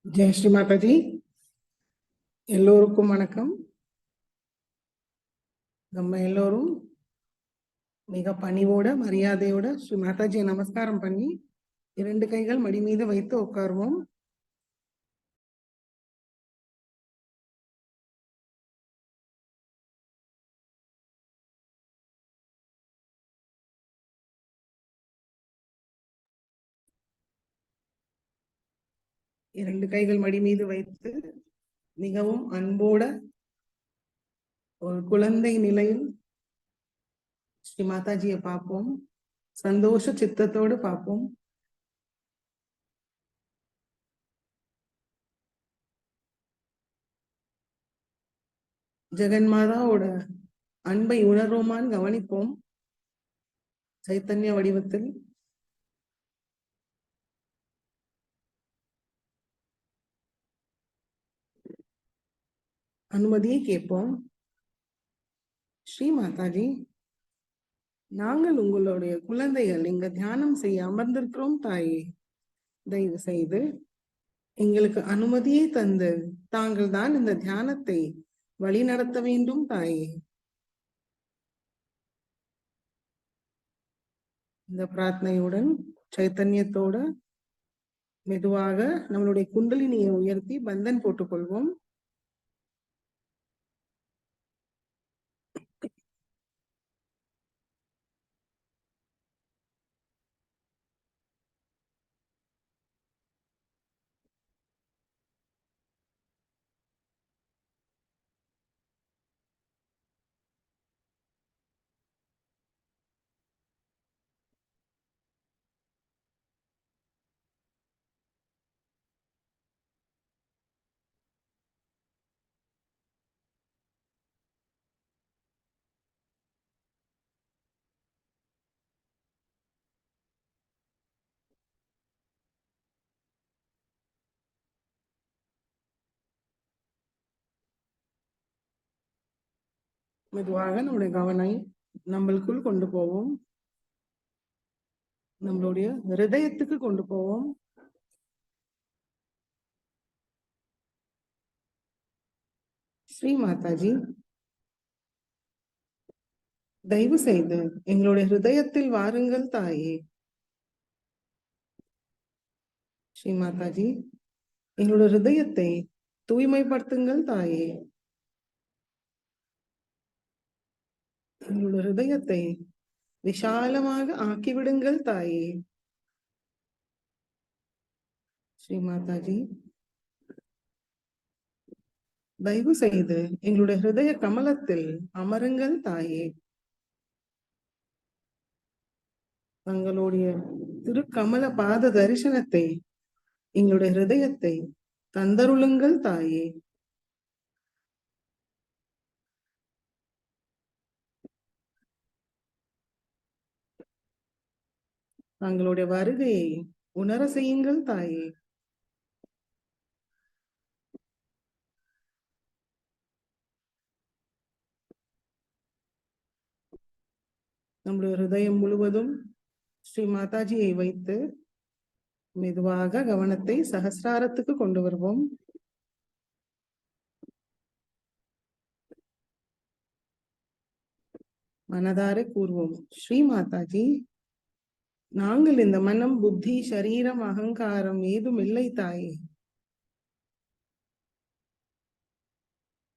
ஜெய் ஸ்ரீ மாதாஜி. எல்லோருக்கும் வணக்கம். நம்ம எல்லோரும் மிக பணிவோட மரியாதையோட ஸ்ரீ மாதாஜியை நமஸ்காரம் பண்ணி 2 கைகள் மடி மீது வைத்து உட்காருவோம். இரண்டு கைகள் மடி மீது வைத்து மிகவும் அன்போட ஒரு குழந்தை நிலையில் ஸ்ரீ மாதாஜியை பார்ப்போம். சந்தோஷ சித்தத்தோடு பார்ப்போம். ஜெகன்மாதாவோட அன்பை உணர்வோமான்னு கவனிப்போம். சைத்தன்ய வடிவத்தில் அனுமதியை கேட்போம். ஸ்ரீ மாதாஜி, நாங்கள் உங்களுடைய குழந்தைகள் இங்க தியானம் செய்ய அமர்ந்திருக்கிறோம் தாயே. தயவு செய்து எங்களுக்கு அனுமதியை தந்து தாங்கள் தான் இந்த தியானத்தை வழி நடத்த வேண்டும் தாயே. இந்த பிரார்த்தனையுடன் சைத்தன்யத்தோட மெதுவாக நம்மளுடைய குண்டலினியை உயர்த்தி பந்தன் போட்டுக்கொள்வோம். மெதுவாக நம்முடைய கவனை நம்மளுக்குள் கொண்டு போவோம். நம்மளுடைய ஹிருதயத்துக்கு கொண்டு போவோம். ஸ்ரீ மாதாஜி, தயவு செய்து எங்களுடைய ஹிருதயத்தில் வாருங்கள் தாயே. ஸ்ரீ மாதாஜி, எங்களுடைய ஹிருதயத்தை தூய்மைப்படுத்துங்கள் தாயே. எங்களுடைய ஹிருதயத்தை விஷாலமாக ஆக்கிவிடுங்கள் தாயே. ஸ்ரீ மாதாஜி, தயவு செய்து எங்களுடைய ஹிருதய கமலத்தில் அமருங்கள் தாயே. தங்களுடைய திருக்கமல பாத தரிசனத்தை எங்களுடைய ஹிருதயத்தை தந்தருளுங்கள் தாயே. தங்களுடைய வருகையை உணர செய்யுங்கள் தாயே. நம்முடைய ஹிருதயம் முழுவதும் ஸ்ரீ மாதாஜியை வைத்து மெதுவாக கவனத்தை சகஸ்ராரத்துக்கு கொண்டு வருவோம். மனதார கூறுவோம், ஸ்ரீ மாதாஜி, நாங்கள் இந்த மனம், புத்தி, சரீரம், அகங்காரம் ஏதும் இல்லை தாயே.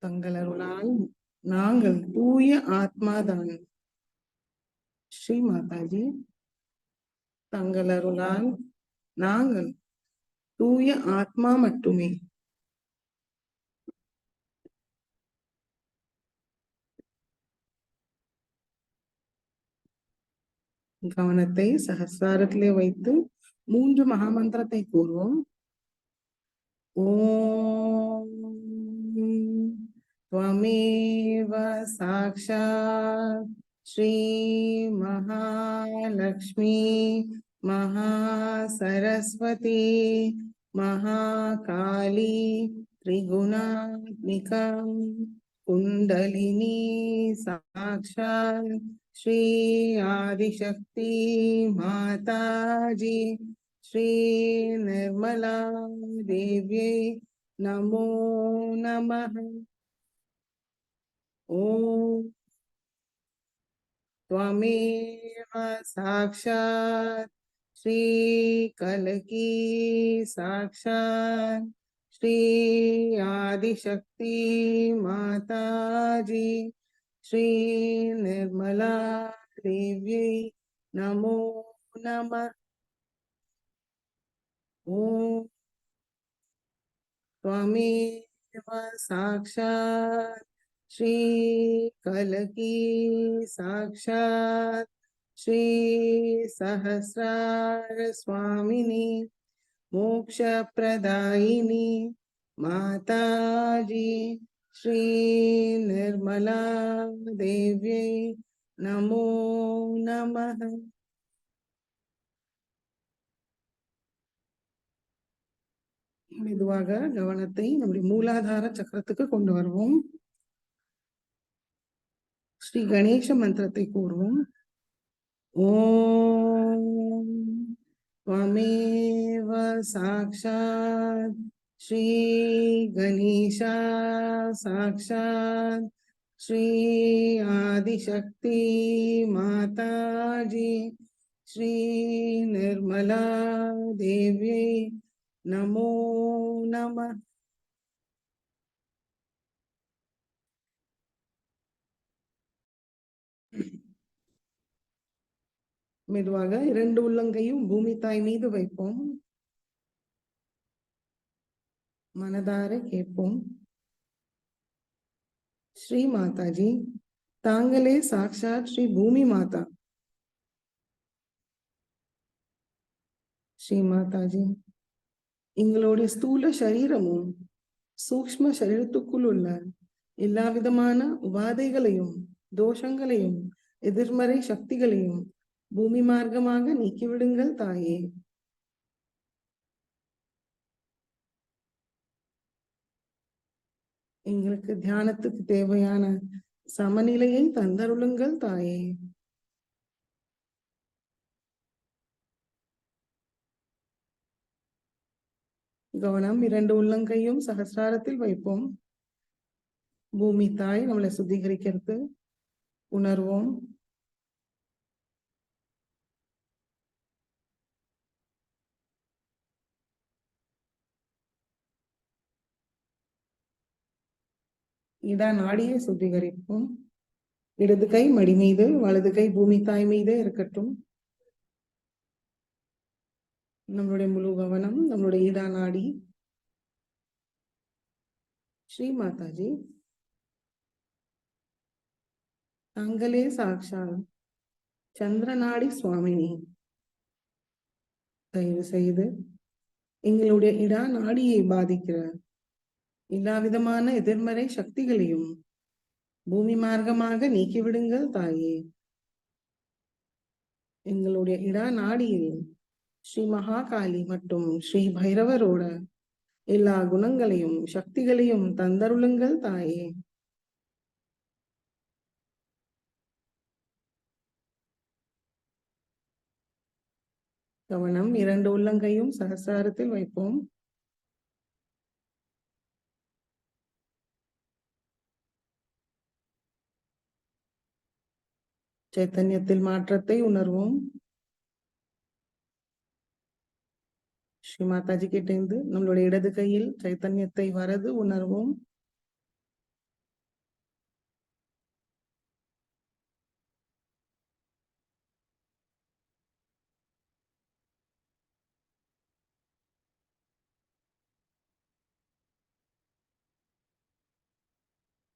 தங்களருளால் நாங்கள் தூய ஆத்மாதான். ஸ்ரீ மாதாஜி, தங்களருளால் நாங்கள் தூய ஆத்மா மட்டுமே. கவனத்தை சஹஸ்ராரத்திலே வைத்து 3 மகாமந்திரத்தை கூறுவோம். ஓம் त्वमेव साक्षात् श्री महालक्ष्मी महासरस्वती महाकाली त्रिगुणात्मिका कुंडलिनी साक्षात् श्री आदिशक्ति माताजी श्री निर्मला देव्यै नमो नमः। ओम त्वमेव साक्षात् श्री कलकी साक्षात् श्री आदिशक्ति माताजी श्री निर्मला देव्यै नमो नमः। ओम त्वमेव साक्षात् श्री कलकी साक्षात् श्री सहस्रार स्वामिनी मोक्षप्रदायिनी माताजी श्री निर्मला देव्यै नमो नमः। மெதுவாக கவனத்தை நம்முடைய மூலாதார சக்கரத்துக்கு கொண்டு வருவோம். ஸ்ரீ கணேச மந்திரத்தை கூறுவோம். ஓம் त्वमेव साक्षात् श्री गणेशा साक्षात् श्री आदिशक्ति माताजी श्री निर्मला देव्यै नमो नमः। மெதுவாக 2 உள்ளங்கையும் பூமி தாய் மீது வைப்போம். மனதார கேட்போம். ஸ்ரீ மாதாஜி, தாங்களே சாக்ஷாத் ஸ்ரீ பூமி மாதா. ஸ்ரீ மாதாஜி, எங்களுடைய ஸ்தூல சரீரமும் சூக்ஷ்ம சரீரத்துக்குள் உள்ள எல்லா விதமான உபாதைகளையும் தோஷங்களையும் எதிர்மறை சக்திகளையும் பூமி மார்க்கமாக நீக்கிவிடுங்கள் தாயே. எங்களுக்கு தியானத்துக்கு தேவையான சமநிலையை தந்தருளுங்கள் தாயே. கவனம் 2 உள்ளங்கையும் சகஸ்ராரத்தில் வைப்போம். பூமி தாய் நம்மளை சுத்திகரிக்கிறது உணர்வோம். இடா நாடியை சுத்திகரிப்போம். இடது கை மடி மீது, வலது கை பூமி தாய் மீதே இருக்கட்டும். நம்மளுடைய முழு கவனம் நம்மளுடைய இடா நாடி. ஸ்ரீ மாதாஜி, தாங்களே சாக்ஷாத் சந்திரநாடி சுவாமினி. தயவு செய்து எங்களுடைய இடா நாடியை பாதிக்கிற எல்லா விதமான எதிர்மறை சக்திகளையும் பூமி மார்க்கமாக நீக்கிவிடுங்கள் தாயே. எங்களுடைய இடா நாடியில் ஸ்ரீ மகாகாளி மற்றும் ஸ்ரீ பைரவரோட எல்லா குணங்களையும் சக்திகளையும் தந்தருளுங்கள் தாயே. கவனம் 2 உள்ளங்கையும் சகஸ்ராரத்தில் வைப்போம். சைத்தன்யத்தில் மாற்றத்தை உணர்வோம். ஸ்ரீ மாதாஜி கிட்ட இருந்து நம்மளுடைய இடது கையில் சைத்தன்யத்தை வரது உணர்வோம்.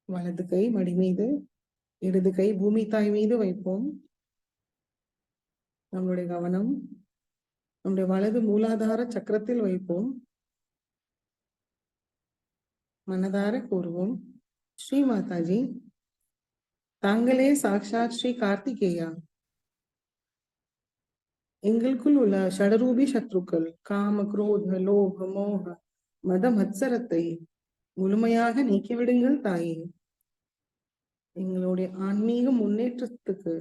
வலது கை மடி மீது, இடது கை பூமி தாய் மீது வைப்போம். நம்மளுடைய கவனம் நம்முடைய வலது மூலாதார சக்கரத்தில் வைப்போம். மனதார கூறுவோம், ஸ்ரீ மாதாஜி, தாங்களே சாக்ஷாத் ஸ்ரீ கார்த்திகேயா. எங்களுக்குள் உள்ள ஷடரூபி சத்ருக்கள் காம, குரோத, லோக, மோக, மத மத்சரத்தை முழுமையாக நீக்கிவிடுங்கள் தாயே. எங்களுடைய ஆன்மீக முன்னேற்றத்துக்கு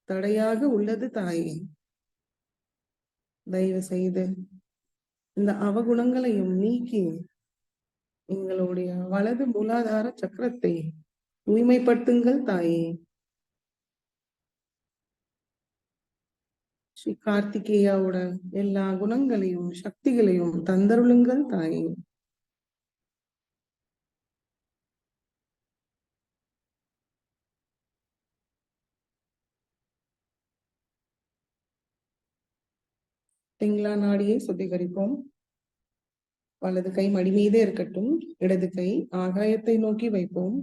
தடையாக உள்ளது தாயே. தயவு செய்து இந்த அவகுணங்களையும் நீக்கி எங்களுடைய வலது மூலாதார சக்கரத்தை தூய்மைப்படுத்துங்கள் தாயே. ஸ்ரீ கார்த்திகேயாவோட எல்லா குணங்களையும் சக்திகளையும் தந்தருளுங்கள் தாயே. பிங்களா நாடியை சுத்திகரிப்போம். வலது கை மடி மீதே இருக்கட்டும். இடது கை ஆகாயத்தை நோக்கி வைப்போம்.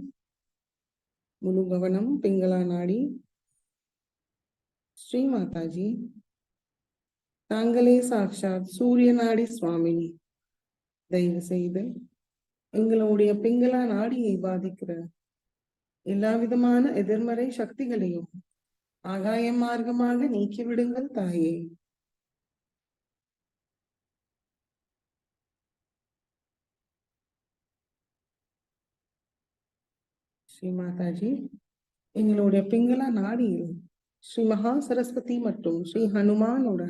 முழு கவனம் பிங்களா நாடி. ஸ்ரீ மாதாஜி, தாங்களே சாக்ஷாத் சூரிய நாடி சுவாமினி. தயவு செய்து எங்களுடைய பிங்களா நாடியை பாதிக்கிற எல்லா விதமான எதிர்மறை சக்திகளையும் ஆகாய மார்க்கமாக நீக்கிவிடுங்கள் தாயே. ஸ்ரீ மாதாஜி, எங்களுடைய பிங்களா நாடியில் ஸ்ரீ மகா சரஸ்வதி மற்றும் ஸ்ரீ ஹனுமானோட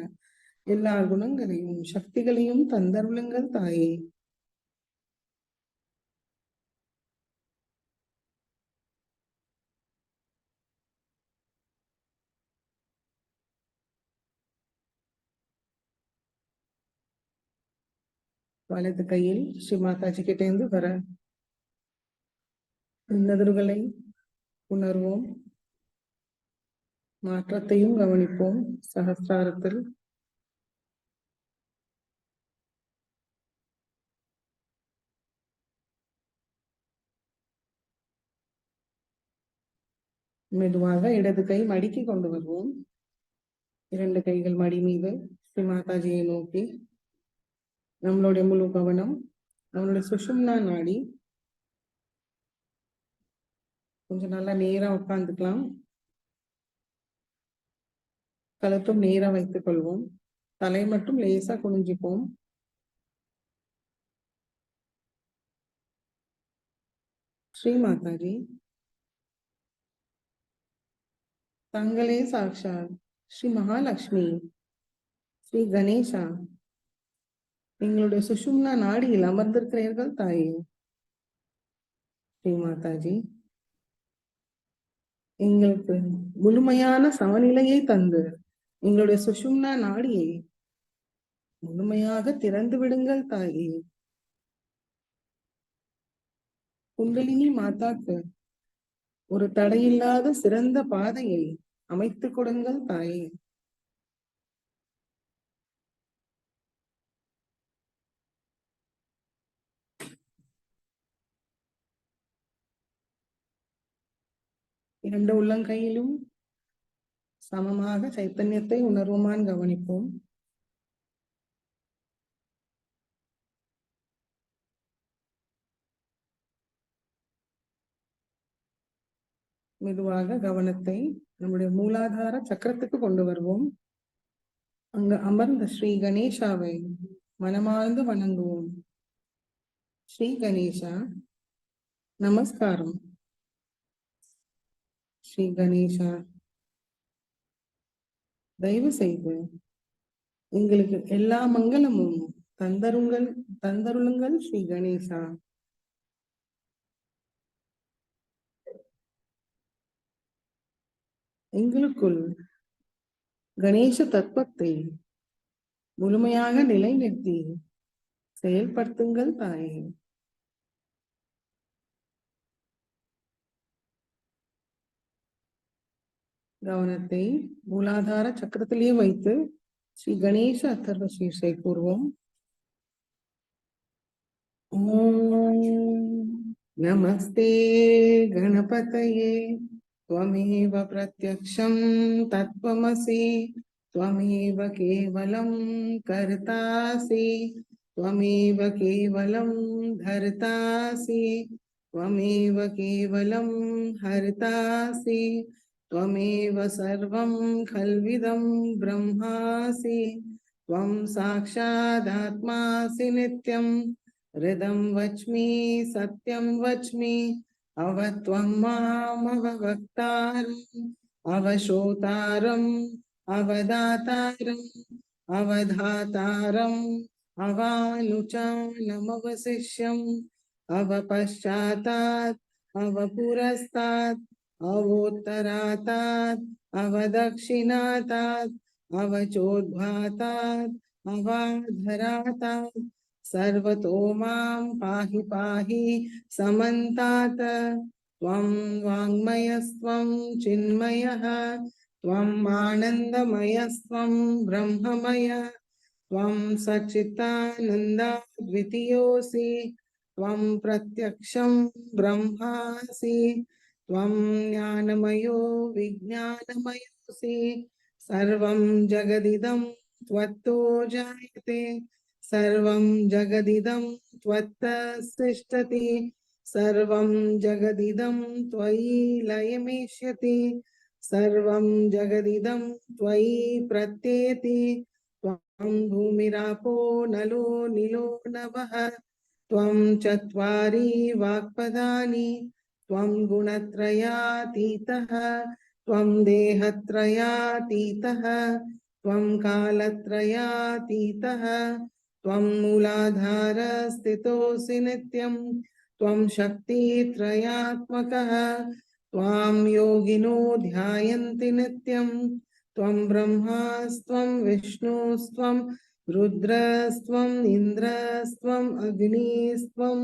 எல்லா குணங்களையும் சக்திகளையும் தந்தருளுங்கள் தாயே. வலது கையில் ஸ்ரீ மாதாஜி கிட்ட இருந்து வர உன்னதர்களை உணர்வோம். மாற்றத்தையும் கவனிப்போம். சகஸ்ராரத்தில் மெதுவாக இடது கை மடிக்கு கொண்டு வருவோம். இரண்டு கைகள் மடி மீது ஸ்ரீ மாதாஜியை நோக்கி நம்மளுடைய முழு கவனம் நம்மளுடைய சுஷும்னா நாடி. கொஞ்சம் நல்லா நேரா உட்கார்ந்துக்கலாம். கழுத்தும் நேரா வைத்துக் கொள்வோம். தலை மட்டும் லேசா குனிஞ்சுப்போம். ஸ்ரீ மாதாஜி, தங்களே சாக்ஷாத் ஸ்ரீ மகாலட்சுமி, ஸ்ரீ கணேசா எங்களுடைய சுஷும்னா நாடியில் அமர்ந்திருக்கிறீர்கள் தாயே. ஸ்ரீ மாதாஜி, எங்களுக்கு முழுமையான சமநிலையை தந்து எங்களுடைய சுஷும்னா நாடியை முழுமையாக திறந்து விடுங்கள் தாயே. குண்டலினி மாதாக்கு ஒரு தடையில்லாத சிறந்த பாதையை அமைத்து கொடுங்கள் தாயே. இரண்டு உள்ளங்கையிலும் சமமாக சைத்தன்யத்தை உணர்வுமான் கவனிப்போம். மெதுவாக கவனத்தை நம்முடைய மூலாதார சக்கரத்துக்கு கொண்டு வருவோம். அங்க அமர்ந்த ஸ்ரீ கணேசாவை மனமார்ந்து வணங்குவோம். ஸ்ரீ கணேசா நமஸ்காரம். ஸ்ரீ கணேசா, தயவு செய்து எங்களுக்கு எல்லா மங்களமும் தந்தருளுங்கள் ஸ்ரீ கணேசா. எங்களுக்குள் கணேச தத்துவத்தை முழுமையாக நிலைநிறுத்தி செயல்படுத்துங்கள் தாயே. கவனத்தை மூலாதார சக்கரத்திலேயே வைத்து ஸ்ரீ கணேச அத்தர்வ சீர்ஷை கூறுவோம். ஓம் नमस्ते गणपतये त्वमेव प्रत्यक्षं तत्त्वमसि त्वमेव केवलं कर्तासि त्वमेव केवलं धर्तासि त्वमेव केवलं हर्तासि त्वमेव सर्वं खल्विदं ब्रह्मासि त्वं साक्षादात्मासि नित्यं हृदं वच्मि सत्यं वच्मि अवत्वं मामवक्तारम् अवशोतारम् अवदातारम् अवधातारम् अवानुचानमवशिष्यम् अवपश्चातात् अवपुरस्तात् अवोत्तरातात् अवदक्षिणातात् अवचोद्घातात् अवाधरातात् सर्वतो मां पाहि पाहि समन्तात् त्वं वाङ्मयस्त्वं चिन्मयः त्वम् आनन्दमयस्त्वं ब्रह्ममय त्वं सच्चिदानन्दाद्वितीयोऽसि त्वं प्रत्यक्षं ब्रह्मासि त्वं ज्ञानमयो विज्ञानमयोऽसि सर्वं जगदिदं त्वत्तो जायते सर्वं जगदिदं त्वत्तः सृष्टति सर्वं जगदिदं त्वयि लयमेष्यति सर्वं जगदिदं त्वयि प्रत्येति त्वं भूमिरापो नलो निलो नभः त्वं चत्वारि वाक्पदानि त्वं गुणत्रयातीतः त्वं देहत्रयातीतः त्वं कालत्रयातीतः त्वं मूलाधारस्थितोऽसि नित्यं त्वं शक्तित्रयात्मकः त्वां योगिनो ध्यायन्ति नित्यं त्वं ब्रह्मास्त्वं विष्णुस्त्वं रुद्रस्त्वम् इन्द्रस्त्वम् अग्निस्त्वं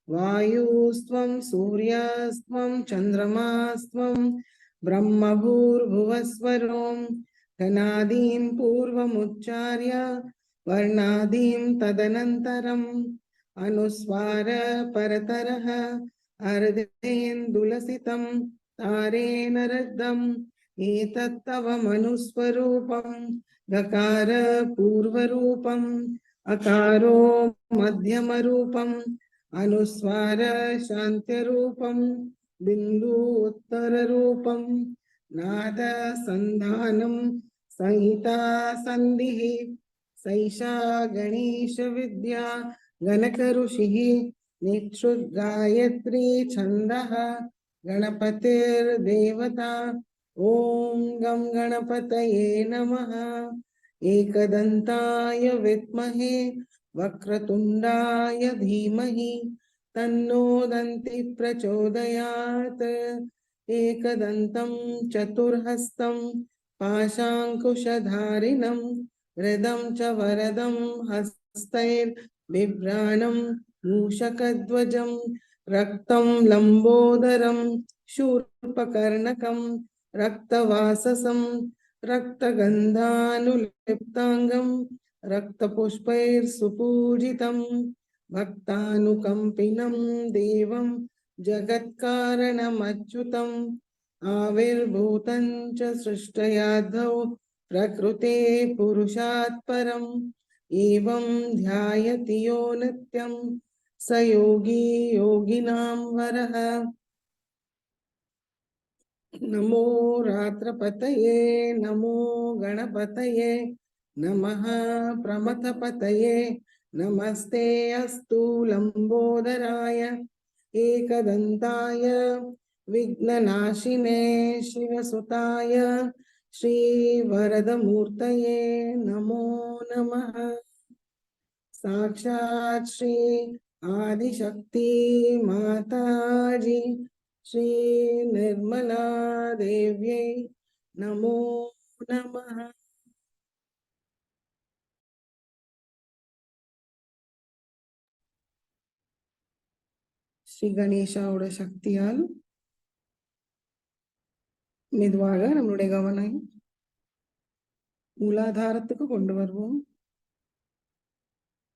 वायुस्त्वं सूर्यस्त्वं चन्द्रमास्त्वं ब्रह्मभूर्भुवस्वरों घनादीं पूर्वमुच्चार्य वर्णादीं तदनन्तरम् अनुस्वार परतरः अर्धेन्दुलसितं तारेण रुद्धम् एतत्तव मनुस्वरूपं गकार पूर्वरूपम् अकारो मध्यमरूपम् अनुस्वार शान्त्यरूपम् बिन्दु उत्तररूपम् नाद सन्धानं संहिता सन्धिः सैषा गणेश विद्या गणक ऋषिः निक्षुद्गायत्री छन्दः गणपतिर्देवता ॐ गं गणपतये नमः एकदन्ताय विद्महे वक्रतुण्डाय धीमहि तन्नो दन्ति प्रचोदयात् एकदन्तं चतुर्हस्तं पाशाङ्कुशधारिणं हृदं च वरदं हस्तैर्बिभ्राणं मूषकध्वजं रक्तं लम्बोदरं शूर्पकर्णकं रक्तवाससं रक्तगन्धानुलिप्ताङ्गं रक्तपुष्पैर्सुपूजितं भक्तानुकम्पिनं देवं जगत्कारणमच्युतम् आविर्भूतं च सृष्टयाद्धौ प्रकृते पुरुषात् परम् एवं ध्यायति यो नित्यं स योगी योगिनां वरः नमो रात्रपतये नमो गणपतये नमः प्रमथपतये नमस्ते अस्तु लंबोदराय एकदन्ताय विघ्ननाशिने शिवसुताय श्रीवरदमूर्तये नमो नमः साक्षात् श्री आदिशक्ति माताजी श्री निर्मला देव्यै नमो नमः ஸ்ரீ கணேஷாவோட சக்தியால் மெதுவாக நம்மளுடைய கவனம் மூலாதாரத்துக்கு கொண்டு வருவோம்.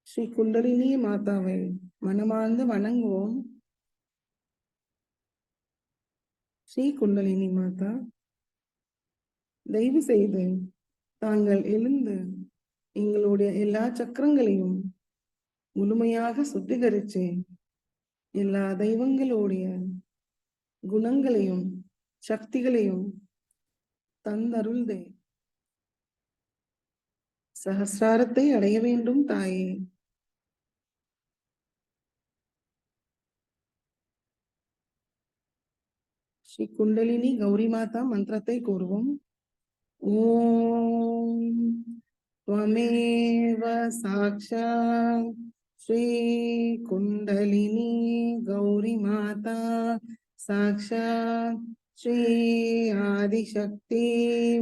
ஸ்ரீ குண்டலினி மாதாவை மனமார்ந்து வணங்குவோம். ஸ்ரீ குண்டலினி மாதா, தயவு செய்து தாங்கள் எழுந்து எங்களுடைய எல்லா சக்கரங்களையும் முழுமையாக சுத்திகரிச்சு எல்லா தெய்வங்களுடைய குணங்களையும் சக்திகளையும் தந்தருள்தே. சகசிராரத்தை அடைய வேண்டும் தாயே. ஸ்ரீ குண்டலினி கௌரி மாதா மந்திரத்தை கூறுவோம். ஓம் त्वमेव साक्षात् श्री कुंडलिनी गौरी माता, साक्षात् श्री आदिशक्ति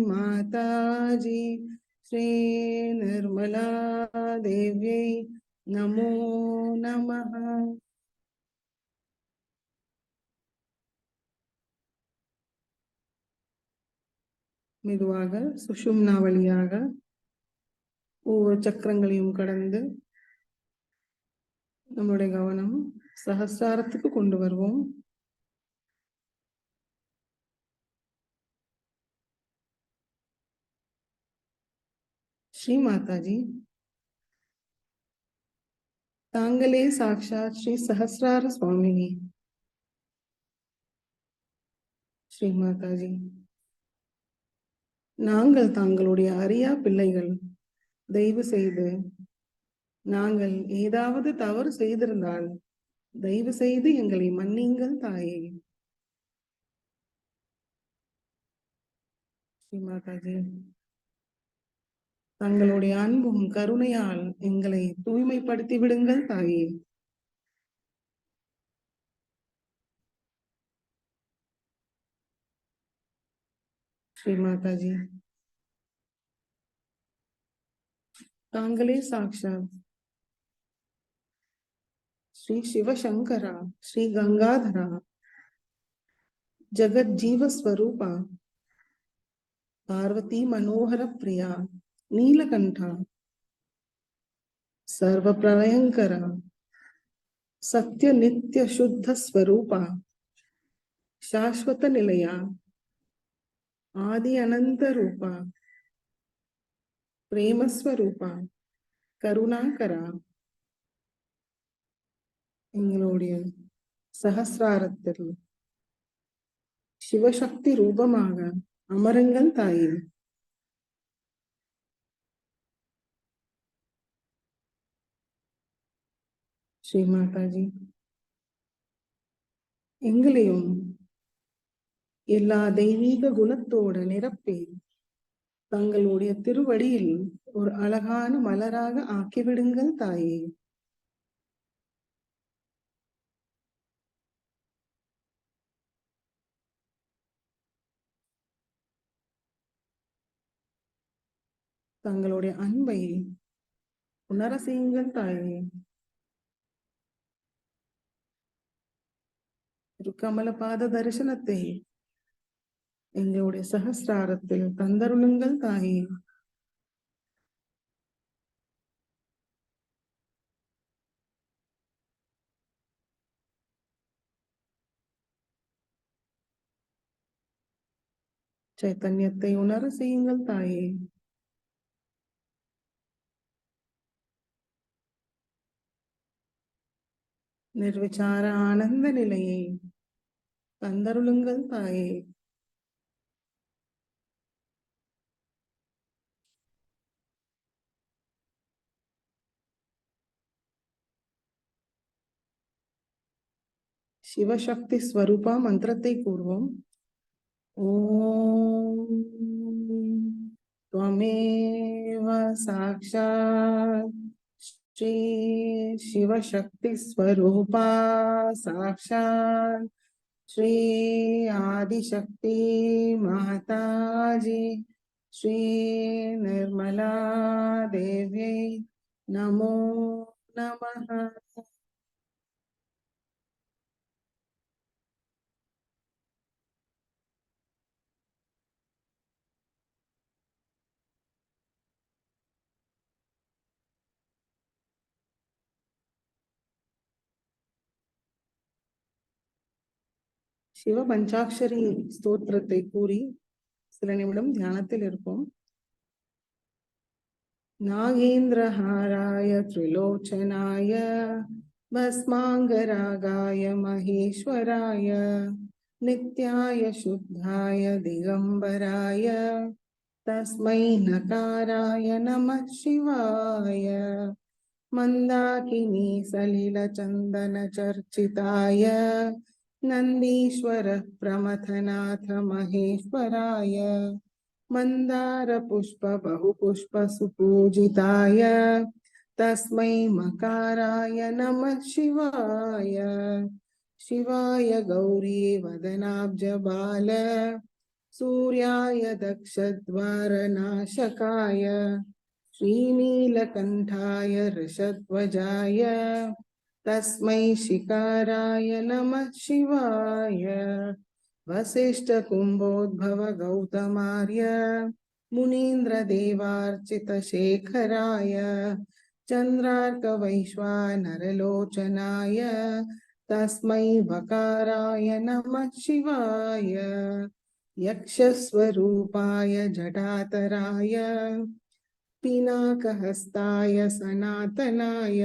माता जी, श्री निर्मला देव्यै नमो नमः. மெதுவாக சுஷும்னா வழியாக ஒவ்வொரு சக்கரங்களையும் கடந்து நம்முடைய கவனம் சகஸ்ராரத்துக்கு கொண்டு வருவோம். ஸ்ரீ மாதாஜி, தாங்களே சாக்ஷாத் ஸ்ரீ சஹஸ்ரார சுவாமினி. ஸ்ரீ மாதாஜி, நாங்கள் தாங்களுடைய அறியா பிள்ளைகள். தயவு செய்து நாங்கள் ஏதாவது தவறு செய்திருந்தால் தயவு செய்து எங்களை மன்னிங்கள் தாயே. ஸ்ரீ மாதாஜி, தங்களுடைய அன்பும் கருணையால் எங்களை தூய்மைப்படுத்தி விடுங்கள் தாயே. ஸ்ரீ மாதாஜி, தாங்களே சாக்ஷாத் ஸ்ரீ சிவசங்கரா, ஸ்ரீ கங்காதரா, ஜகத் ஜீவ ஸ்வரூபா, பார்வதி மனோகர பிரியா, நீலகண்டா, சர்வ பிரளயங்கரா, சத்ய நித்ய சுத்த ஸ்வரூபா, சாஸ்வத நிலையா, ஆதி அனந்த ரூபா, பிரேமஸ்வரூபா, கருணாகரா, எங்களுடைய சகசிராரத்தில் சிவசக்தி ரூபமாக அமருங்கள் தாயே. ஸ்ரீ மாதாஜி, எங்களையும் எல்லா தெய்வீக குணத்தோட நிரப்பி தங்களுடைய திருவடியில் ஒரு அழகான மலராக ஆக்கிவிடுங்கள் தாயே. தங்களுடைய அன்பை உணர செய்யுங்கள் தாயே. திருக்கமல பாத தரிசனத்தை எங்களுடைய சகசிராரத்தில் தந்தருளுங்கள் தாயே. சைத்தன்யத்தை உணர செய்யுங்கள் தாயே. நிர்விசார ஆனந்த நிலையை தந்தருளுங்கள் தாயே. சிவசக்தி ஸ்வரூபா மந்திரத்தை கூறுவோம். ஓம் त्वमेव साक्षात् श्री शिवशक्ति स्वरूपा, साक्षात् श्री आदिशक्ति माताजी, श्री निर्मला देव्यै नमो नमः. சிவ பஞ்சாட்சரி ஸ்தோத்திரத்தை கூறி சில நிமிடம் தியானத்தில் இருப்போம். नागेन्द्रहाराय त्रिलोचनाय भस्माङ्गरागाय महेश्वराय नित्याय शुद्धाय दिगम्बराय तस्मै नकाराय नमः शिवाय मन्दाकिनी सलिलचन्दनचर्चिताय नन्दीश्वर प्रमथनाथ महेश्वराय मन्दारपुष्प बहुपुष्प सुपूजिताय तस्मै मकाराय नमः शिवाय शिवाय गौरी वदनाब्जबाल सूर्याय दक्षद्वारनाशकाय श्रीनीलकण्ठाय ऋषध्वजाय तस्मै शिकाराय नमः शिवाय वसिष्ठ कुम्भोद्भव गौतमार्य मुनीन्द्र देवार्चित शेखराय चन्द्रार्क वैश्वानरलोचनाय तस्मै वकाराय नमः शिवाय यक्षस्वरूपाय जटातराय पिनाकहस्ताय सनातनाय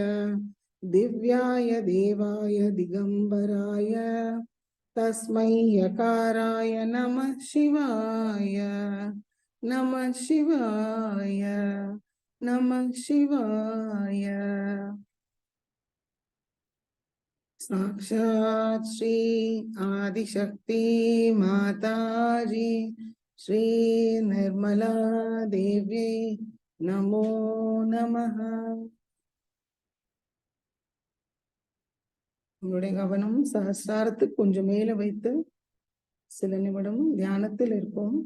दिव्याय देवाय दिगंबराय तस्मै यकाराय नमः शिवाय नमः शिवाय नमः शिवाय। साक्षात् श्री आदिशक्ति माताजी श्री निर्मला देवी नमो नमः। உங்களுடைய கவனம் சஹஸ்ராரத்துக்கு கொஞ்சம் மேல வைத்து சில நிமிடம் தியானத்தில் இருப்போம்.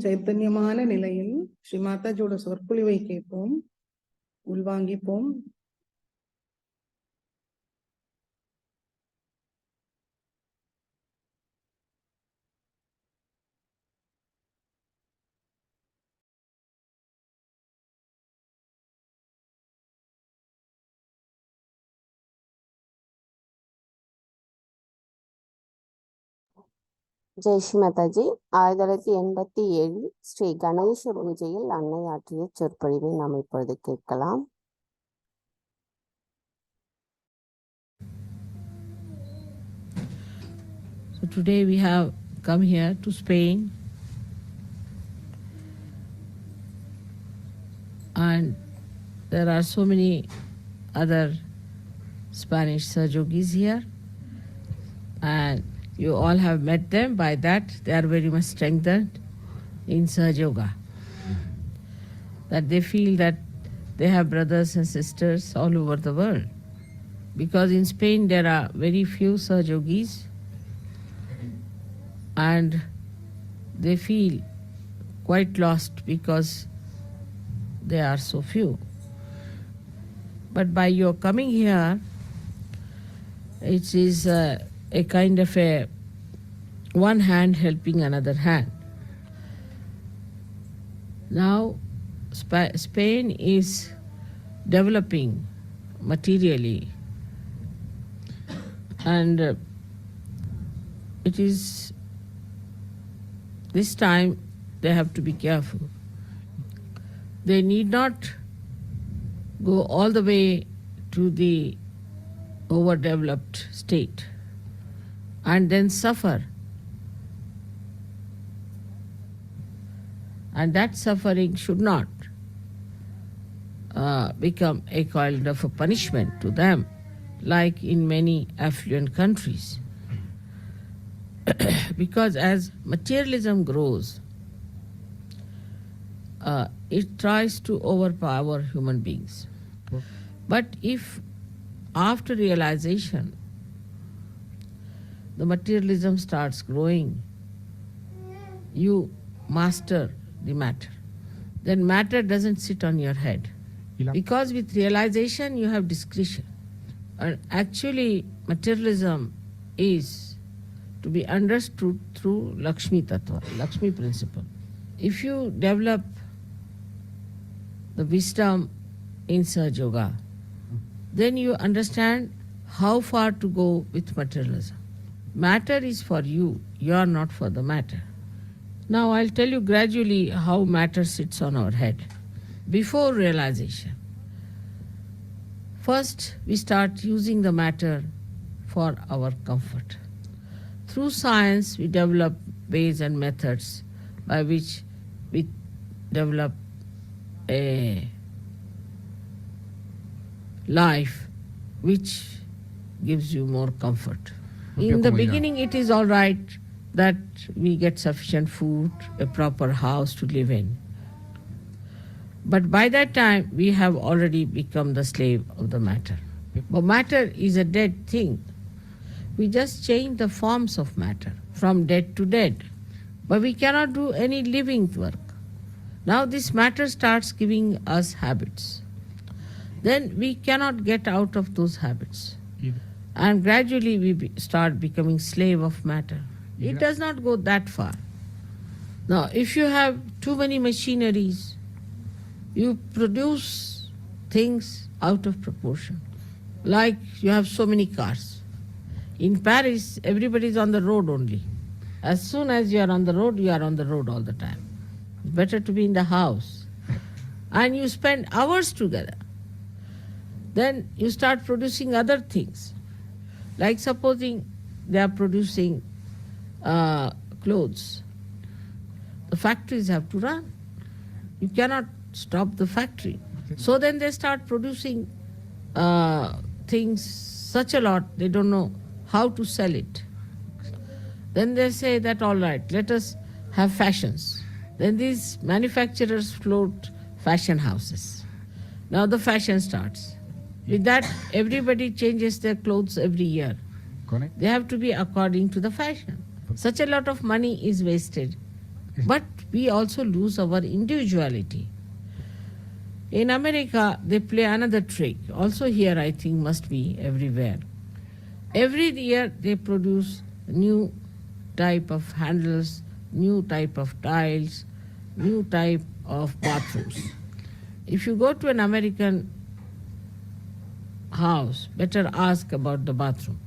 சைத்தன்யமான நிலையில் ஸ்ரீ மாதாஜியோட சொற்பொழிவை கேட்போம், உள்வாங்கிப்போம். ஜெய் ஸ்ரீ மாதாஜி. 1987 ஸ்ரீ கணேச பூஜையில் அன்னை ஆற்றிய சொற்பொழிவை நாம் இப்பொழுது கேட்கலாம். So today we have come here to Spain, and there are so many other Spanish Sahajogis here, and You all have met them. By that, they are very much strengthened in Sahaj Yoga. That they feel that they have brothers and sisters all over the world. Because in Spain there are very few Sahaj Yogis, and they feel quite lost because they are so few. But by your coming here, it is a kind of a one hand helping another hand. Now Spain is developing materially, and it is this time they have to be careful. They need not go all the way to the overdeveloped state and then suffer. And that suffering should not become a kind of a punishment to them, like in many affluent countries. Because as materialism grows, it tries to overpower human beings. But if after realization the materialism starts growing, you master the matter, then matter doesn't sit on your head. Because with realization you have discretion. And actually materialism is to be understood through Lakshmi Tattva, Lakshmi principle. If you develop the wisdom in Sahaj Yoga, then you understand how far to go with materialism. Matter is for you, you are not for the matter. Now I'll tell you gradually how matter sits on our head. Before realization, first we start using the matter for our comfort. Through science we develop ways and methods by which we develop a life which gives you more comfort. In the beginning it is all right that we get sufficient food, a proper house to live in. But by that time we have already become the slave of the matter. But matter is a dead thing. We just change the forms of matter from dead to dead. But we cannot do any living work. Now this matter starts giving us habits. Then we cannot get out of those habits. And gradually we start becoming slave of matter. It does not go that far. Now if you have too many machineries, you produce things out of proportion. Like you have so many cars. In Paris, everybody is on the road only. As soon as you are on the road, you are on the road all the time. It's better to be in the house. And you spend hours together. Then you start producing other things. Like supposing they are producing clothes. The factories have to run. You cannot stop the factory. So then they start producing things such a lot, they don't know how to sell it. Then they say that all right, let us have fashions. Then these manufacturers float fashion houses. Now the fashion starts. With that, everybody changes their clothes every year. They have to be according to the fashion. Such a lot of money is wasted. But we also lose our individuality. In America, they play another trick. Also here, I think, must be everywhere. Every year, they produce new type of handles, new type of tiles, new type of bathrooms. If you go to an American house, better ask about the bathroom.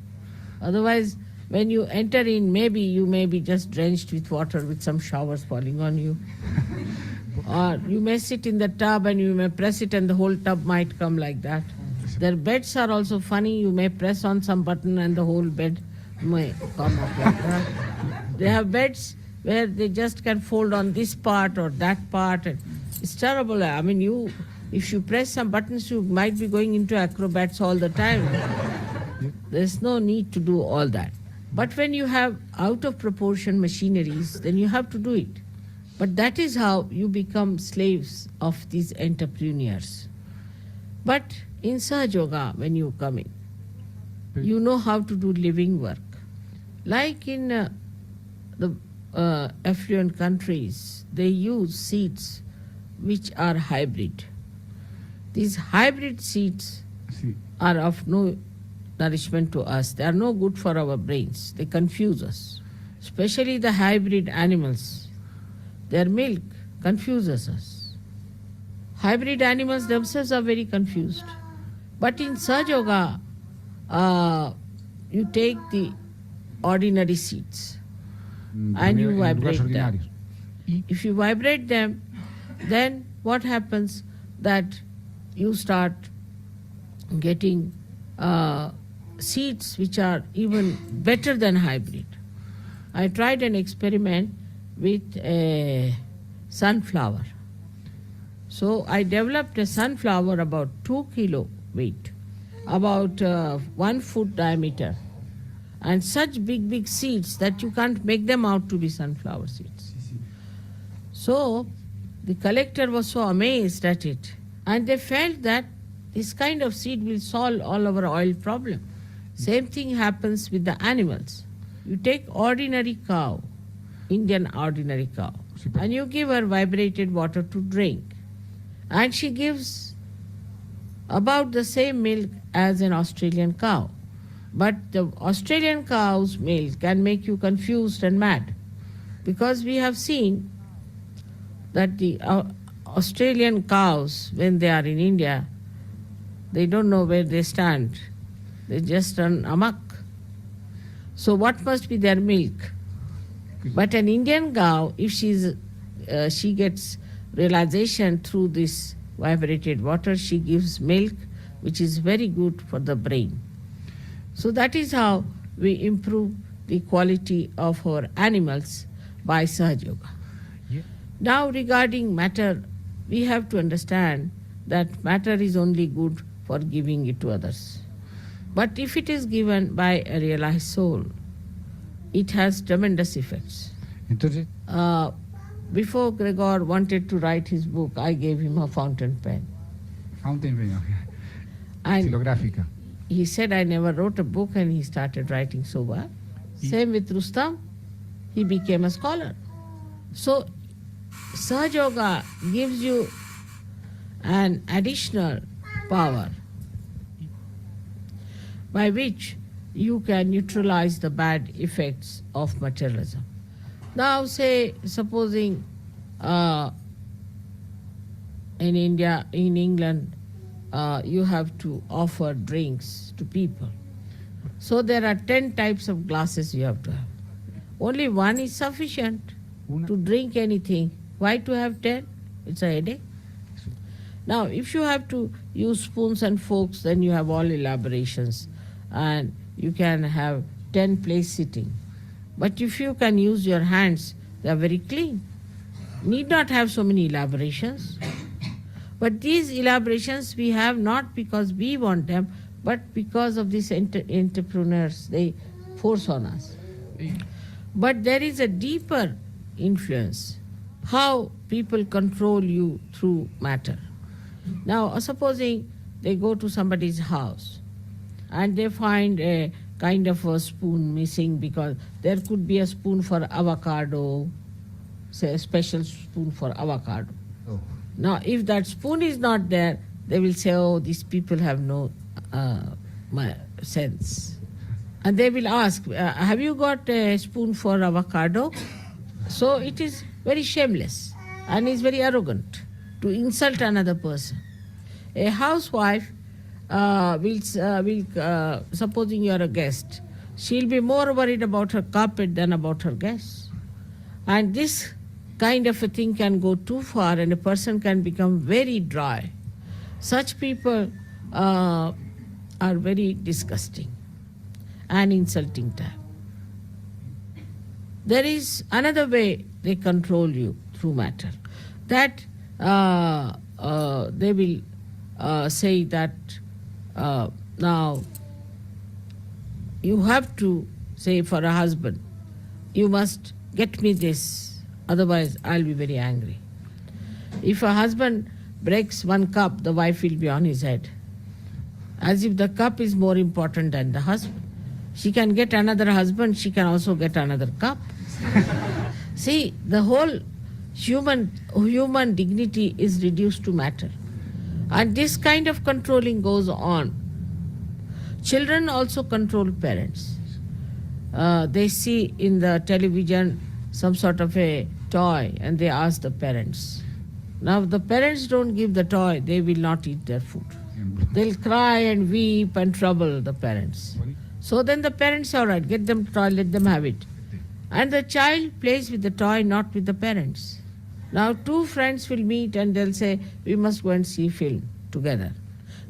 Otherwise, when you enter in, maybe you may be just drenched with water with some showers falling on you. Or you may sit in the tub and you may press it and the whole tub might come like that. Their beds are also funny. You may press on some button and the whole bed may come up like that. They have beds where they just can fold on this part or that part. And it's terrible. I mean, if you press some buttons, you might be going into acrobats all the time. There's no need to do all that. But when you have out of proportion machineries, then you have to do it. But that is how you become slaves of these entrepreneurs. But in Sahaj Yoga, when you come in, you know how to do living work. Like in the affluent countries, they use seeds which are hybrid. These hybrid seeds are of no nourishment to us. They are no good for our brains. They confuse us. Especially the hybrid animals. Their milk confuses us. Hybrid animals themselves are very confused. But in Sahaj Yoga, you take the ordinary seeds and you vibrate them. If you vibrate them, then what happens? That you start getting seeds which are even better than hybrid. I tried an experiment with a sunflower. So I developed a sunflower about 2 kilo weight, about 1 foot diameter, and such big seeds that you can't make them out to be sunflower seeds. So the collector was so amazed at it, and they felt that this kind of seed will solve all our oil problem. Same thing happens with the animals. You take ordinary cow, Indian ordinary cow, and you give her vibrated water to drink, and she gives about the same milk as an Australian cow. But the Australian cow's milk can make you confused and mad, because we have seen that the Australian cows, when they are in India, they don't know where they stand. They just run amok. So what must be their milk? But an Indian cow, if she gets realization through this vibrated water, she gives milk which is very good for the brain. So that is how we improve the quality of our animals by Sahaj Yoga. Yeah. Now regarding matter, we have to understand that matter is only good for giving it to others. But if it is given by a realized soul, it has tremendous effects. Entonces, Before Gregor wanted to write his book, I gave him a fountain pen. fountain pen, And estilográfica. he said, I never wrote a book, and he started writing so well. Same with Rustam, he became a scholar. So Sahaj Yoga gives you an additional power by which you can neutralize the bad effects of materialism. Now say, supposing in India, in England, you have to offer drinks to people. So there are 10 types of glasses you have to have. Only one is sufficient to drink anything. Why to have 10? It's a headache. Now, if you have to use spoons and forks, then you have all elaborations, and you can have 10 place sitting. But if you can use your hands, they are very clean. Need not have so many elaborations. But these elaborations we have not because we want them, but because of these entrepreneurs. They force on us. But there is a deeper influence, how people control you through matter. Now, supposing they go to somebody's house and they find a kind of a spoon missing, because there could be a spoon for avocado, say a special spoon for avocado. Oh. Now, if that spoon is not there, they will say, oh, these people have no sense. And they will ask, have you got a spoon for avocado? So it is very shameless and is very arrogant to insult another person. A housewife supposing you are a guest, she'll be more worried about her carpet than about her guests. And this kind of a thing can go too far, and a person can become very dry. Such people are very disgusting and insulting type. There is another way they control you through matter. That they will say that now you have to say for a husband, you must get me this, otherwise I'll be very angry. If a husband breaks one cup, the wife will be on his head, as if the cup is more important than the husband. She can get another husband, she can also get another cup. See, the whole human dignity is reduced to matter. And this kind of controlling goes on. Children also control parents. They see in the television some sort of a toy and they ask the parents. Now, if the parents don't give the toy, they will not eat their food. They'll cry and weep and trouble the parents. So then the parents say, all right, get them toy, let them have it. And the child plays with the toy, not with the parents. Now, two friends will meet and they'll say, we must go and see film together.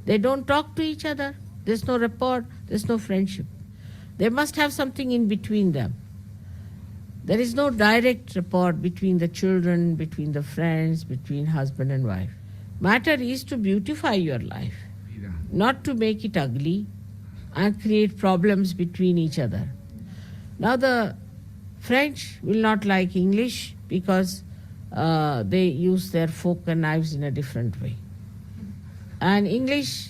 They don't talk to each other. There's no rapport, there's no friendship. They must have something in between them. There is no direct rapport between the children, between the friends, between husband and wife. Matter is to beautify your life, not to make it ugly and create problems between each other. Now the French will not like English because they use their fork and knives in a different way. And English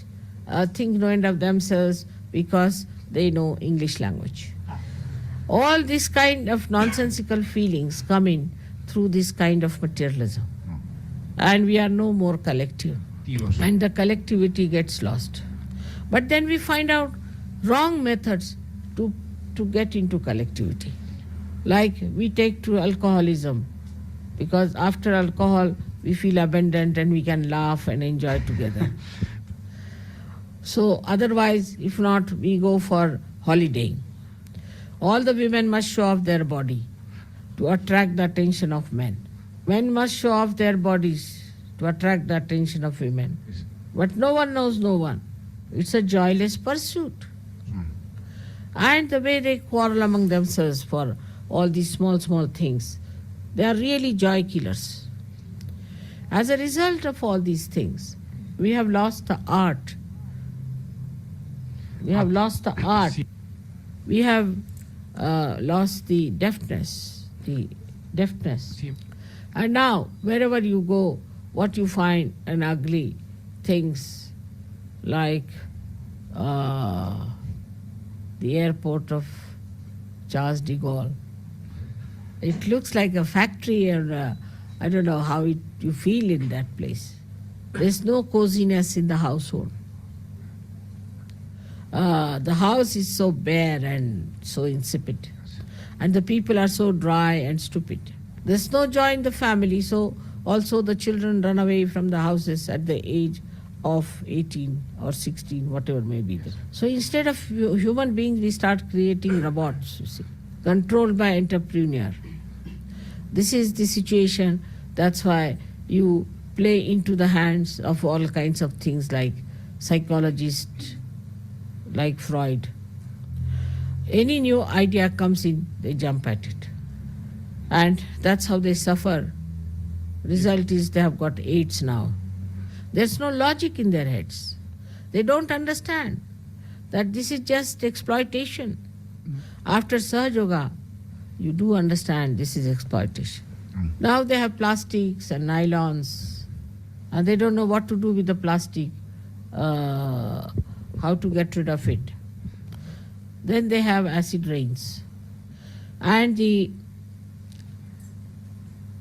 think no end of themselves because they know English language. All this kind of nonsensical feelings come in through this kind of materialism. And we are no more collective. And the collectivity gets lost. But then we find out wrong methods to get into collectivity. Like we take to alcoholism, because after alcohol we feel abandoned and we can laugh and enjoy together. So otherwise, if not, we go for holidaying. All the women must show off their body to attract the attention of men. Men must show off their bodies to attract the attention of women. But no one knows no one. It's a joyless pursuit. And the way they quarrel among themselves for all these small things, they are really joy killers. As a result of all these things, we have lost the art. We have lost the art. We have lost the deftness. And now, wherever you go, what you find an ugly things like the airport of Charles de Gaulle. It looks like a factory, or I don't know how you feel in that place. There's no coziness in the household. The house is so bare and so insipid. And the people are so dry and stupid. There's no joy in the family, so also the children run away from the houses at the age of 18 or 16, whatever may be. So instead of human beings, we start creating robots, you see, controlled by entrepreneur. This is the situation. That's why you play into the hands of all kinds of things like psychologists, like Freud. Any new idea comes in, they jump at it. And that's how they suffer. Result is they have got AIDS now. There's no logic in their heads. They don't understand that this is just exploitation. After Sahajya, you do understand this is exploitation. Now they have plastics and nylons, and they don't know what to do with the plastic, how to get rid of it. Then they have acid rains. And the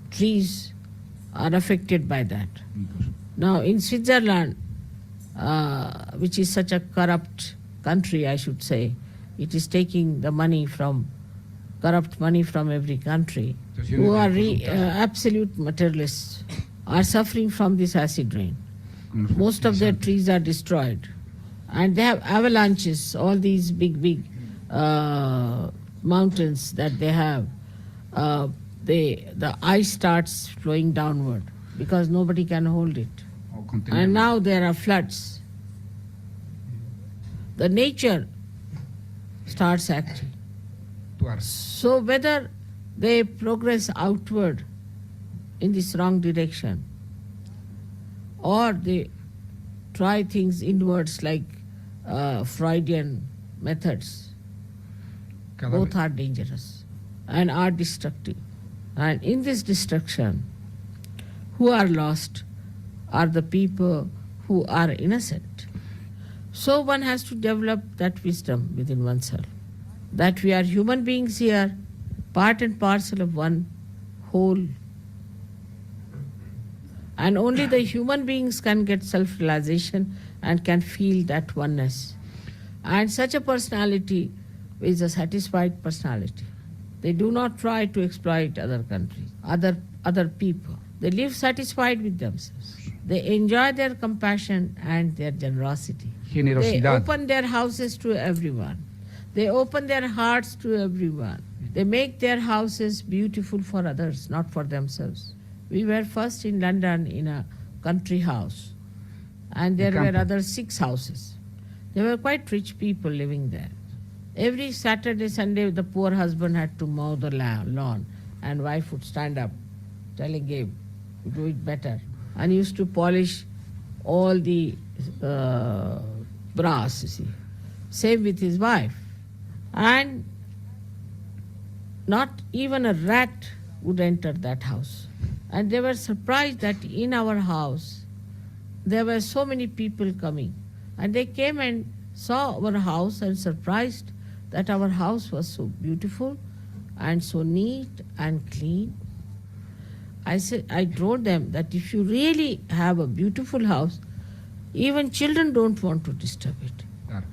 trees are affected by that. Now in Switzerland, which is such a corrupt country, I should say, it is taking the money from, corrupt money from every country, who are absolute materialists, are suffering from this acid rain. Most of their trees are destroyed. And they have avalanches, all these big mountains that they have. The ice starts flowing downward because nobody can hold it. And now there are floods. The nature starts acting. So whether they progress outward in this wrong direction or they try things inwards like Freudian methods, Cada Both vez- are dangerous and are destructive. And in this destruction, who are lost are the people who are innocent. So one has to develop that wisdom within oneself, that we are human beings here, part and parcel of one whole. And only the human beings can get self-realization and can feel that oneness. And such a personality is a satisfied personality. They do not try to exploit other countries, other people. They live satisfied with themselves. They enjoy their compassion and their generosity. They Generosidad. open their houses to everyone. They open their hearts to everyone. They make their houses beautiful for others, not for themselves. We were first in London in a country house, and there were campo. other 6 houses. There were quite rich people living there. Every Saturday, Sunday, the poor husband had to mow the lawn, and wife would stand up, telling him, "You do it better." And he used to polish all the brass, you see. Same with his wife. And not even a rat would enter that house. And they were surprised that in our house there were so many people coming. And they came and saw our house and surprised that our house was so beautiful and so neat and clean. I told them that if you really have a beautiful house, even children don't want to disturb it. Claro.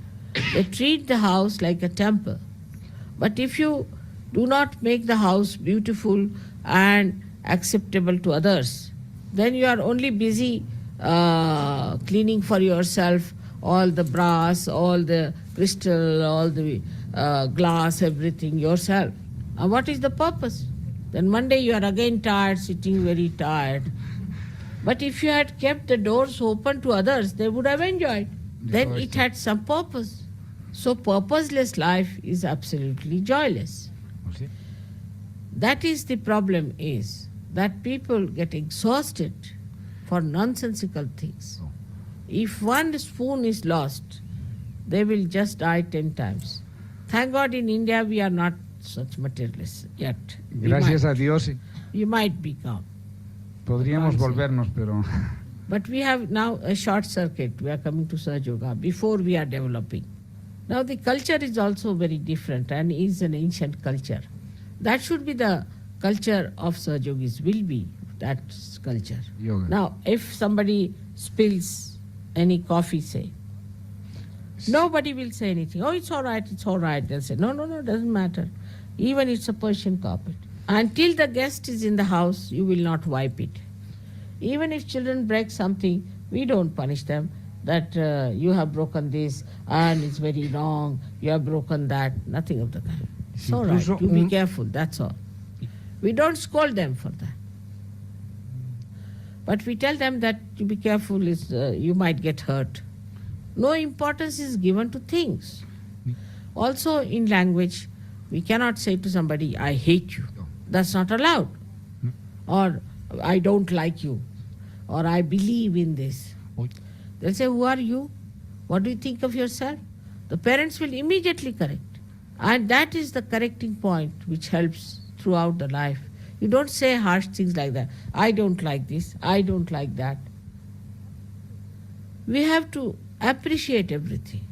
They treat the house like a temple. But if you do not make the house beautiful and acceptable to others, then you are only busy cleaning for yourself all the brass, all the crystal, all the glass, everything yourself. And what is the purpose? Then Monday you are again tired, sitting very tired. But if you had kept the doors open to others, they would have enjoyed. Then it had some purpose. So purposeless life is absolutely joyless. ¿Sí? That is the problem, is that people get exhausted for nonsensical things. If one spoon is lost, they will just die 10 times. Thank God in India we are not such materialists yet. Gracias a Dios. We might become. Podríamos Can't say. volvernos, pero But we have now a short circuit. We are coming to Sahaj Yoga before we are developing. Now the culture is also very different and is an ancient culture. That should be the culture of Sahaj Yogis, will be that culture. yoga. Now, if somebody spills any coffee, say, nobody will say anything. Oh, it's all right, it's all right. They'll say, no, doesn't matter. Even it's a Persian carpet. Until the guest is in the house, you will not wipe it. Even if children break something, we don't punish them that you have broken this and it's very wrong, you have broken that. Nothing of the kind. It's all right, Incluso you be careful, that's all. We don't scold them for that. But we tell them that you be careful, you might get hurt. No importance is given to things. Also in language, we cannot say to somebody, I hate you. That's not allowed. Or I don't like you. Or I believe in this. They'll say, who are you? What do you think of yourself? The parents will immediately correct. And that is the correcting point which helps throughout the life. You don't say harsh things like that. I don't like this. I don't like that. We have to appreciate everything.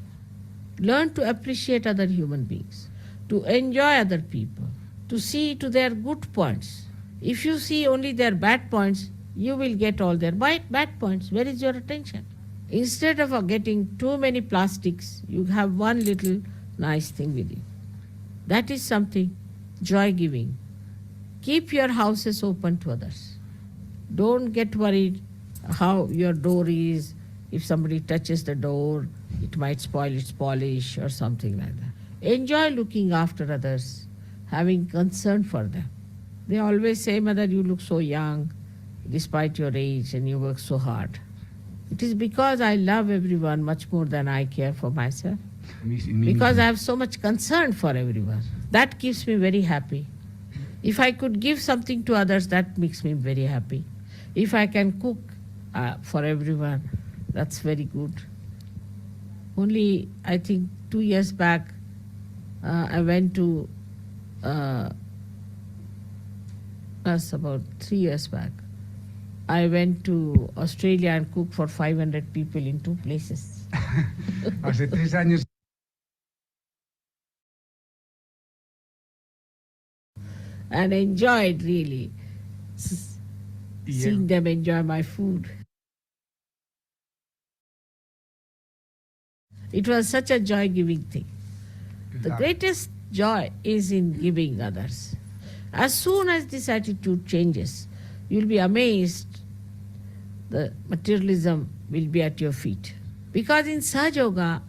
Learn to appreciate other human beings, to enjoy other people, to see to their good points. If you see only their bad points, you will get all their bad points. Where is your attention? Instead of getting too many plastics, you have one little nice thing with you. That is something joy-giving. Keep your houses open to others. Don't get worried how your door is. If somebody touches the door, it might spoil its polish or something like that. Enjoy looking after others, having concern for them. They always say, Mother, you look so young despite your age and you work so hard. It is because I love everyone much more than I care for myself. Because I have so much concern for everyone. That keeps me very happy. If I could give something to others, that makes me very happy. If I can cook for everyone, that's very good. Only, I think 2 years back, I went to, that's about 3 years back. I went to Australia and cooked for 500 people in 2 places. Hace 3 años. And enjoyed really seeing them enjoy my food. It was such a joy-giving thing. The greatest joy is in giving others. As soon as this attitude changes, you'll be amazed the materialism will be at your feet. Because in Sahaj Yoga,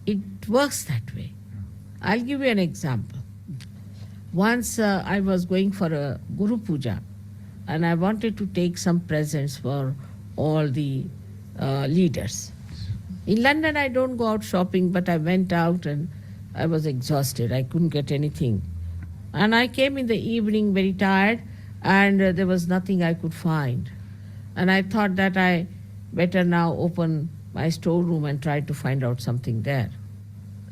it works that way. I'll give you an example. Once I was going for a Guru Puja and I wanted to take some presents for all the leaders. In London, I don't go out shopping, but I went out and I was exhausted. I couldn't get anything. And I came in the evening very tired and there was nothing I could find. And I thought that I better now open my storeroom and try to find out something there.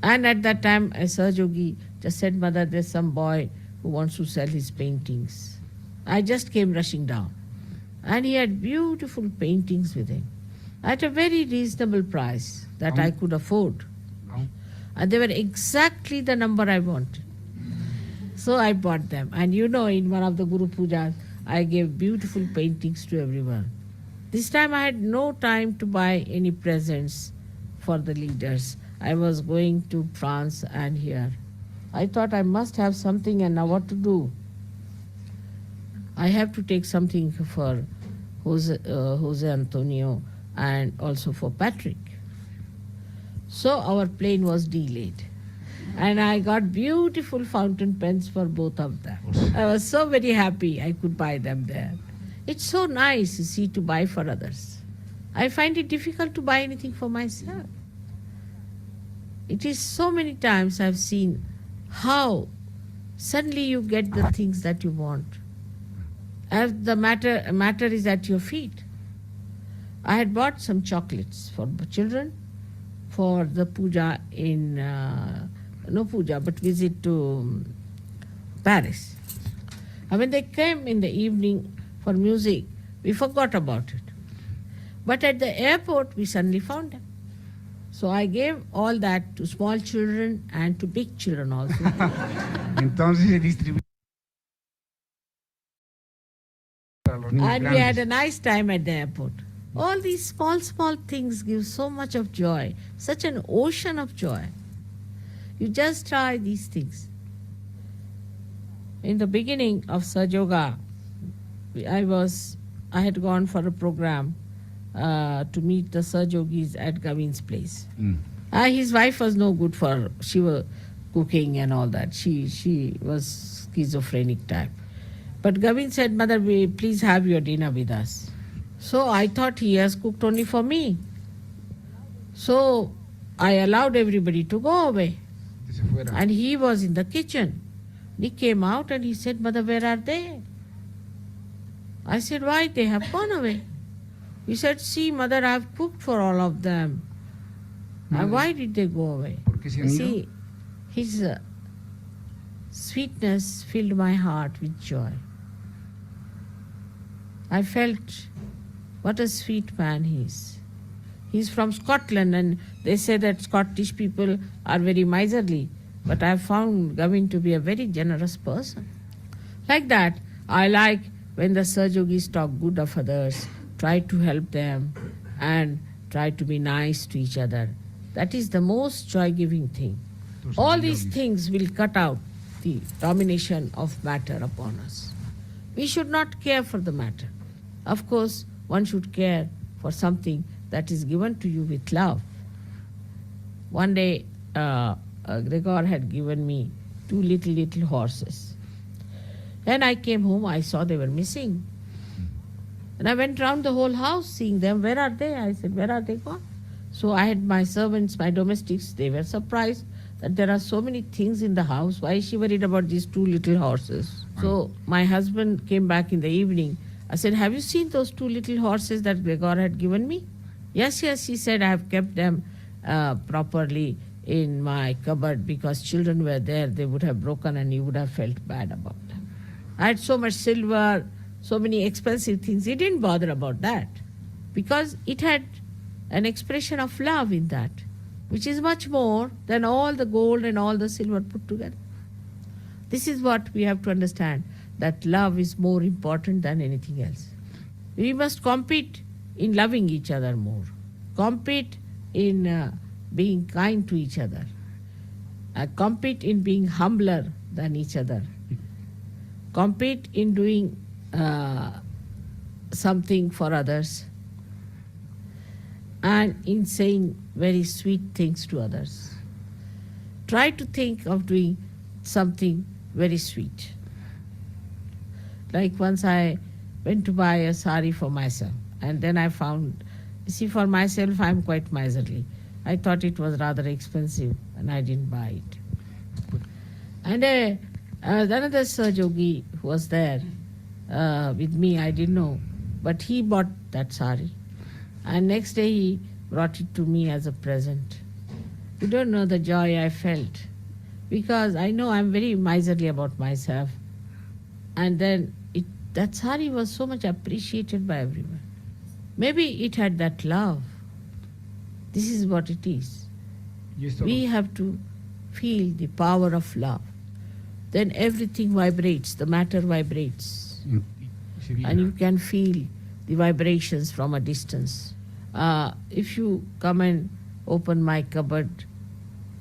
And at that time, a Sahajogi just said, Mother, there's some boy who wants to sell his paintings. I just came rushing down. And he had beautiful paintings with him at a very reasonable price that I could afford. And they were exactly the number I wanted. So I bought them. And you know, in one of the Guru Pujas, I gave beautiful paintings to everyone. This time I had no time to buy any presents for the leaders. I was going to France and here. I thought I must have something, and now what to do? I have to take something for Jose Antonio and also for Patrick. So our plane was delayed. And I got beautiful fountain pens for both of them. I was so very happy I could buy them there. It's so nice, you see, to buy for others. I find it difficult to buy anything for myself. It is so many times I've seen how suddenly you get the things that you want. As the matter is at your feet. I had bought some chocolates for children for the puja in, no puja, but visit to Paris. And when they came in the evening for music, we forgot about it. But at the airport, we suddenly found them. So I gave all that to small children and to big children also. Entonces se distribuye para los niños And we had grandes. a nice time at the airport. All these small things give so much of joy, such an ocean of joy. You just try these things. In the beginning of Sahaj Yoga, I had gone for a program to meet the Sahaj Yogis at Gavin's place. His wife was no good for, she was cooking and all that. She was schizophrenic type. But Gavin said, Mother, please have your dinner with us. So I thought he has cooked only for me. So I allowed everybody to go away. Se fuera. And he was in the kitchen. He came out and he said, Mother, where are they? I said, why? They have gone away. He said, see, Mother, I have cooked for all of them. And why did they go away? ¿Por qué se han You ido? see, his sweetness filled my heart with joy. I felt what a sweet man he is. He's from Scotland, and they say that Scottish people are very miserly. But I have found Gavin to be a very generous person. Like that, I like when the Sahaj Yogis talk good of others, try to help them, and try to be nice to each other. That is the most joy-giving thing. All these things will cut out the domination of matter upon us. We should not care for the matter. Of course, one should care for something that is given to you with love. One day, Gregor had given me 2 little horses. When I came home, I saw they were missing. And I went round the whole house seeing them. Where are they? I said, where are they gone? So I had my servants, my domestics, they were surprised that there are so many things in the house. Why is she worried about these 2 little horses? So my husband came back in the evening. I said, have you seen those 2 little horses that Gregor had given me? Yes, he said, I have kept them properly in my cupboard because children were there, they would have broken and you would have felt bad about them. I had so much silver, so many expensive things. He didn't bother about that because it had an expression of love in that, which is much more than all the gold and all the silver put together. This is what we have to understand, that love is more important than anything else. We must compete in loving each other more, compete in being kind to each other, compete in being humbler than each other, compete in doing something for others, and in saying very sweet things to others. Try to think of doing something very sweet. Like once I went to buy a sari for myself, and then I found, see, for myself I'm quite miserly. I thought it was rather expensive and I didn't buy it. And another Sahajogi who was there with me, I didn't know, but he bought that sari. And next day he brought it to me as a present. You don't know the joy I felt, because I know I'm very miserly about myself. And then that sari was so much appreciated by everyone. Maybe it had that love. This is what it is. We have to feel the power of love. Then everything vibrates, the matter vibrates. And you can feel the vibrations from a distance. If you come and open my cupboard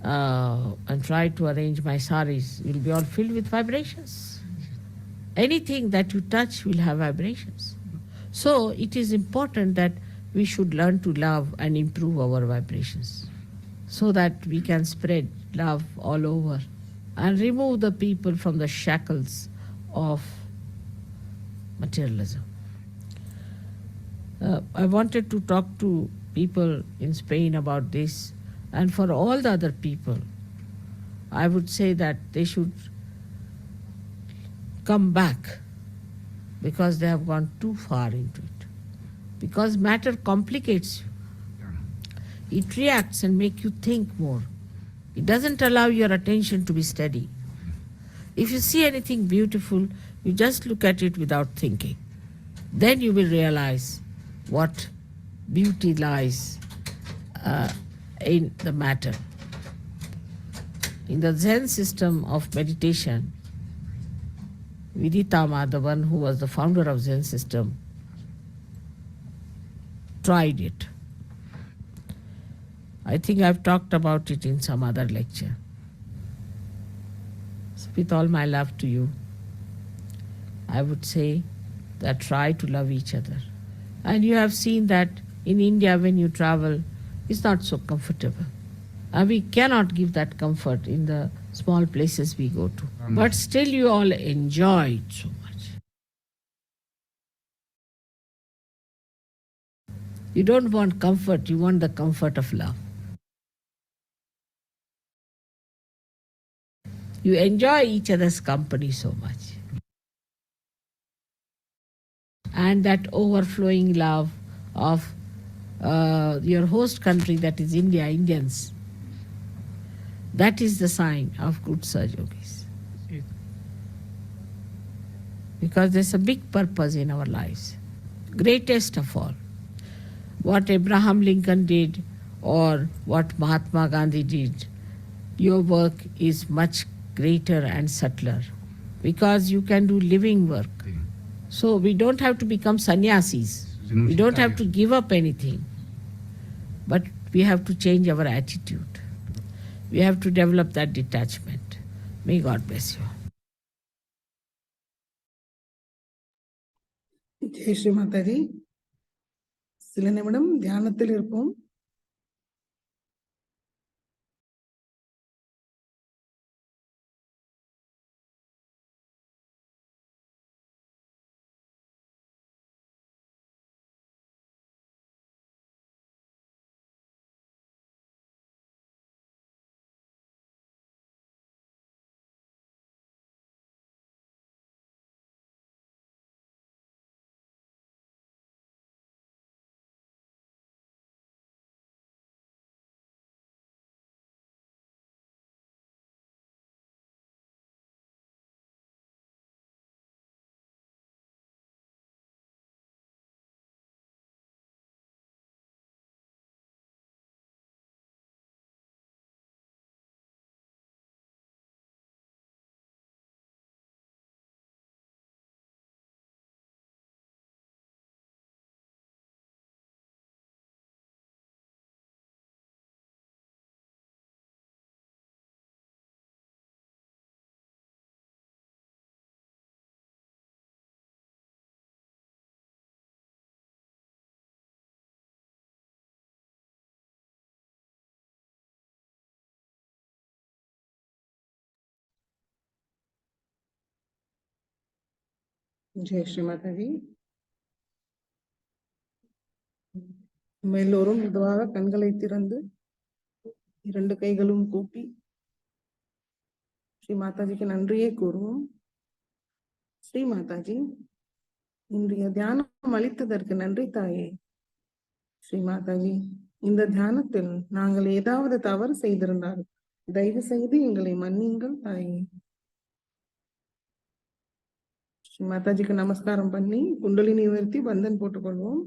and try to arrange my saris, you'll be all filled with vibrations. Anything that you touch will have vibrations. So it is important that we should learn to love and improve our vibrations so that we can spread love all over and remove the people from the shackles of materialism. I wanted to talk to people in Spain about this, and for all the other people, I would say that they should come back because they have gone too far into it. Because matter complicates you. It reacts and makes you think more. It doesn't allow your attention to be steady. If you see anything beautiful, you just look at it without thinking. Then you will realize what beauty lies in the matter. In the Zen system of meditation, Viditama, the one who was the founder of Zen system, tried it. I think I've talked about it in some other lecture. So with all my love to you, I would say that try to love each other. And you have seen that in India when you travel, it's not so comfortable. And we cannot give that comfort in the small places we go to. But still you all enjoy it so much. You don't want comfort, you want the comfort of love. You enjoy each other's company so much. And that overflowing love of your host country, that is India, Indians, that is the sign of good Sahajogis. Because there's a big purpose in our lives. Greatest of all. What Abraham Lincoln did or what Mahatma Gandhi did, your work is much greater and subtler because you can do living work. So we don't have to become sannyasis. We don't have to give up anything. But we have to change our attitude. We have to develop that detachment. May God bless you. Jai Sri Mataji. சில நிமிடம் தியானத்தில் இருப்போம். ஜெய ஸ்ரீ மாதாஜி. நம்ம எல்லோரும் மெதுவாக கண்களை திறந்து 2 கைகளும் கூப்பி ஸ்ரீ மாதாஜிக்கு நன்றியை கூறுவோம். ஸ்ரீ மாதாஜி, இன்றைய தியானம் அளித்ததற்கு நன்றி தாயே. ஸ்ரீ மாதாஜி, இந்த தியானத்தில் நாங்கள் ஏதாவது தவறு செய்திருந்தால் தயவு செய்து எங்களை மன்னியுங்கள் தாயே. ஸ்ரீ மாதாஜிக்கு நமஸ்காரம் பண்ணி குண்டலினி உயர்த்தி பந்தன் போட்டுக்கொள்வோம்.